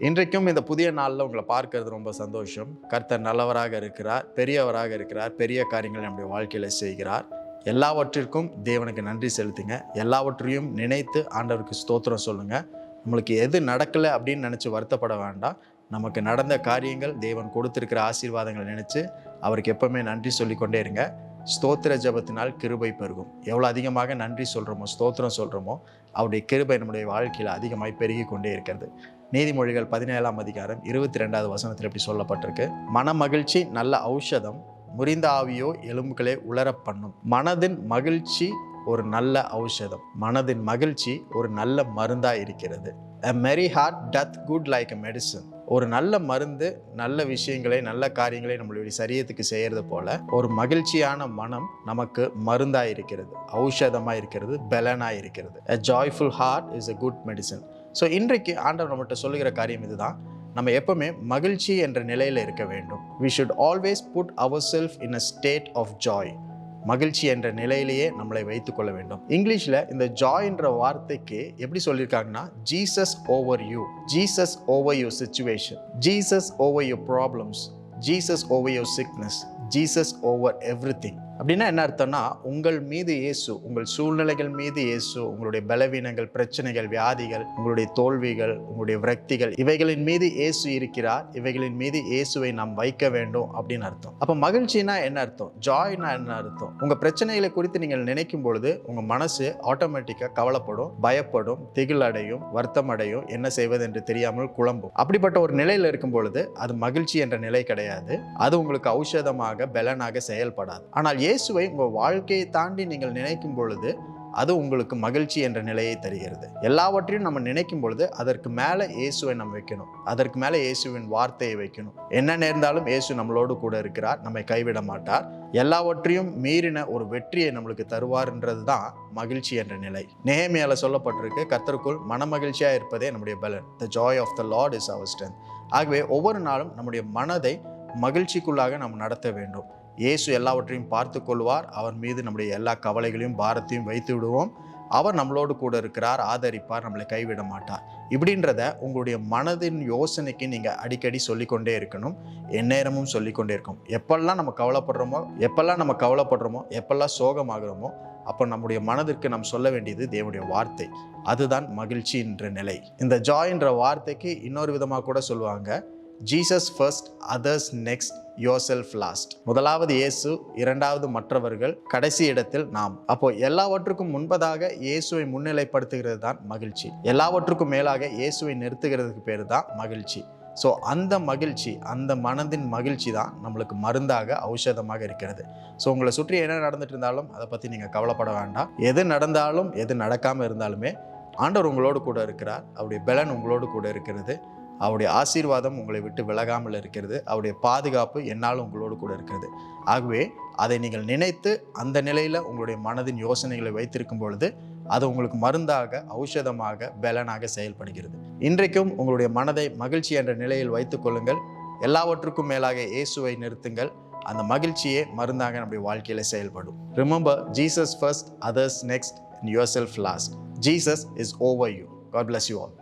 இன்றைக்கும் இந்த புதிய நாளில் உங்களை பார்க்கறது ரொம்ப சந்தோஷம். கர்த்தர் நல்லவராக இருக்கிறார், பெரியவராக இருக்கிறார், பெரிய காரியங்களை நம்முடைய வாழ்க்கையில் செய்கிறார். எல்லாவற்றிற்கும் தேவனுக்கு நன்றி செலுத்துங்க. எல்லாவற்றையும் நினைத்து ஆண்டவருக்கு ஸ்தோத்திரம் சொல்லுங்க. நம்மளுக்கு எது நடக்கலை அப்படின்னு நினச்சி வருத்தப்பட வேண்டாம். நமக்கு நடந்த காரியங்கள், தேவன் கொடுத்திருக்கிற ஆசீர்வாதங்களை நினச்சி அவருக்கு எப்பவுமே நன்றி சொல்லிக்கொண்டே இருங்க. ஸ்தோத்திர ஜெபத்தினால் கிருபை பெருகும். எவ்வளோ அதிகமாக நன்றி சொல்கிறோமோ, ஸ்தோத்திரம் சொல்கிறோமோ, அவருடைய கிருபை நம்முடைய வாழ்க்கையில் அதிகமாய் பெருகி கொண்டே இருக்கிறது. நீதிமொழிகள் 17ஆம் அதிகாரம் 22வது வசனத்தில் எப்படி சொல்லப்பட்டிருக்கு? மன மகிழ்ச்சி நல்ல ஔஷதம், முறிந்த ஆவியோ எலும்புகளே உலர பண்ணும். மனதின் மகிழ்ச்சி ஒரு நல்ல ஔஷதம், மனதின் மகிழ்ச்சி ஒரு நல்ல மருந்தாக இருக்கிறது. A merry heart doth good like a medicine. ஒரு நல்ல மருந்து நல்ல விஷயங்களை, நல்ல காரியங்களை நம்மளுடைய சரீரத்துக்கு செய்கிறது போல ஒரு மகிழ்ச்சியான மனம் நமக்கு மருந்தாக இருக்கிறது, ஔஷதமாக இருக்கிறது, பலனாக இருக்கிறது. A joyful heart is a good medicine. So இன்றைக்கு ஆண்டவர் நம்மகிட்ட சொல்லுகிற காரியம் இதுதான். நம்ம எப்பவுமே மகிழ்ச்சி என்ற நிலையில் இருக்க வேண்டும். We should always put ourselves in a state of joy. மகிழ்ச்சி என்ற நிலையிலேயே நம்மளை வைத்துக் கொள்ள வேண்டும். இங்கிலீஷில் இந்த ஜாய்ன்ற வார்த்தைக்கு எப்படி சொல்லியிருக்காங்கன்னா, Jesus over you, Jesus over your situation, Jesus over your problems, Jesus over your sickness, Jesus over everything. அப்படின்னா என்ன அர்த்தம்னா, உங்கள் மீது இயேசு, உங்கள் சூழ்நிலைகள் மீது இயேசு, உங்களுடைய பலவீனங்கள், பிரச்சனைகள், வியாதிகள், உங்களுடைய தோல்விகள், உங்களுடைய விரக்திகள், இவைகளின் மீது இயேசு இருக்கிறார். இவைகளின் மீது இயேசுவை நாம் வைக்க வேண்டும் அப்படின்னு அர்த்தம். அப்போ மகிழ்ச்சினா என்ன அர்த்தம்? ஜாய்னா என்ன அர்த்தம்? உங்கள் பிரச்சனைகளை குறித்து நீங்கள் நினைக்கும் பொழுது உங்கள் மனசு ஆட்டோமேட்டிக்காக கவலைப்படும், பயப்படும், திகில் அடையும், வருத்தம் அடையும், என்ன செய்வது என்று தெரியாமல் குழம்பும். அப்படிப்பட்ட ஒரு நிலையில் இருக்கும் பொழுது அது மகிழ்ச்சி என்ற நிலை கிடையாது. அது உங்களுக்கு ஔஷதமாக, பலனாக செயல்படாது. ஆனால் இயேசுவை உங்கள் வாழ்க்கையை தாண்டி நீங்கள் நினைக்கும் பொழுது அது உங்களுக்கு மகிழ்ச்சி என்ற நிலையை தருகிறது. எல்லாவற்றையும் நம்ம நினைக்கும் பொழுது அதற்கு மேலே இயேசுவை நம்ம வைக்கணும், அதற்கு மேலே இயேசுவின் வார்த்தையை வைக்கணும். என்ன நேர்ந்தாலும் இயேசு நம்மளோடு கூட இருக்கிறார், நம்மை கைவிட மாட்டார். எல்லாவற்றையும் மீறின ஒரு வெற்றியை நம்மளுக்கு தருவார்ன்றது தான் மகிழ்ச்சி என்ற நிலை. நெகேமியால சொல்லப்பட்டிருக்கு, கர்த்தருக்குள் மனமகிழ்ச்சியாக இருப்பதே நம்முடைய பலன். The joy of the Lord is our strength. ஆகவே ஒவ்வொரு நாளும் நம்முடைய மனதை மகிழ்ச்சிக்குள்ளாக நாம் நடத்த வேண்டும். இயேசு எல்லாவற்றையும் பார்த்து கொள்வார். அவர் மீது நம்முடைய எல்லா கவலைகளையும், பாரத்தையும் வைத்து விடுவோம். அவர் நம்மளோடு கூட இருக்கிறார், ஆதரிப்பார், நம்மளை கைவிட மாட்டார். இப்படின்றத உங்களுடைய மனதின் யோசனைக்கு நீங்கள் அடிக்கடி சொல்லிக்கொண்டே இருக்கணும், எந்நேரமும் சொல்லிக்கொண்டே இருக்கும். எப்பெல்லாம் நம்ம கவலைப்படுறோமோ, எப்பெல்லாம் சோகமாகிறோமோ, அப்போ நம்முடைய மனதிற்கு நாம் சொல்ல வேண்டியது தேவனுடைய வார்த்தை. அதுதான் மகிழ்ச்சி என்ற நிலை. இந்த ஜாய்ன்ற வார்த்தைக்கு இன்னொரு விதமாக கூட சொல்லுவாங்க, Jesus first, others next, yourself last. முதலாவது இயேசு, இரண்டாவது மற்றவர்கள், கடைசி இடத்தில் நாம். அப்போ எல்லாவற்றுக்கும் முன்பதாக இயேசுவை முன்னிலைப்படுத்துகிறது தான் மகிழ்ச்சி. எல்லாவற்றுக்கும் மேலாக இயேசுவை நிறுத்துகிறதுக்கு பேர் தான் மகிழ்ச்சி. ஸோ அந்த மகிழ்ச்சி, அந்த மனதின் மகிழ்ச்சி தான் நம்மளுக்கு மருந்தாக, ஔஷதமாக இருக்கிறது. ஸோ உங்களை சுற்றி என்ன நடந்துட்டு இருந்தாலும் அதை பற்றி நீங்கள் கவலைப்பட வேண்டாம். எது நடந்தாலும், எது நடக்காமல் இருந்தாலுமே ஆண்டவர் உங்களோடு கூட இருக்கிறார். அவருடைய பலன் உங்களோடு கூட இருக்கிறது. அவருடைய ஆசீர்வாதம் உங்களை விட்டு விலகாமல் இருக்கிறது. அவருடைய பாதுகாப்பு என்னாலும் உங்களோடு கூட இருக்கிறது. ஆகவே அதை நீங்கள் நினைத்து அந்த நிலையில் உங்களுடைய மனதின் யோசனைகளை வைத்திருக்கும் பொழுது அது உங்களுக்கு மருந்தாக, ஔஷதமாக, பலனாக செயல்படுகிறது. இன்றைக்கும் உங்களுடைய மனதை மகிழ்ச்சி என்ற நிலையில் வைத்துக் கொள்ளுங்கள். எல்லாவற்றுக்கும் மேலாக இயேசுவை நிறுத்துங்கள். அந்த மகிழ்ச்சியே மருந்தாக நம்முடைய வாழ்க்கையில் செயல்படும். Remember, Jesus first, others next, and yourself last. Jesus is over you. God bless you all.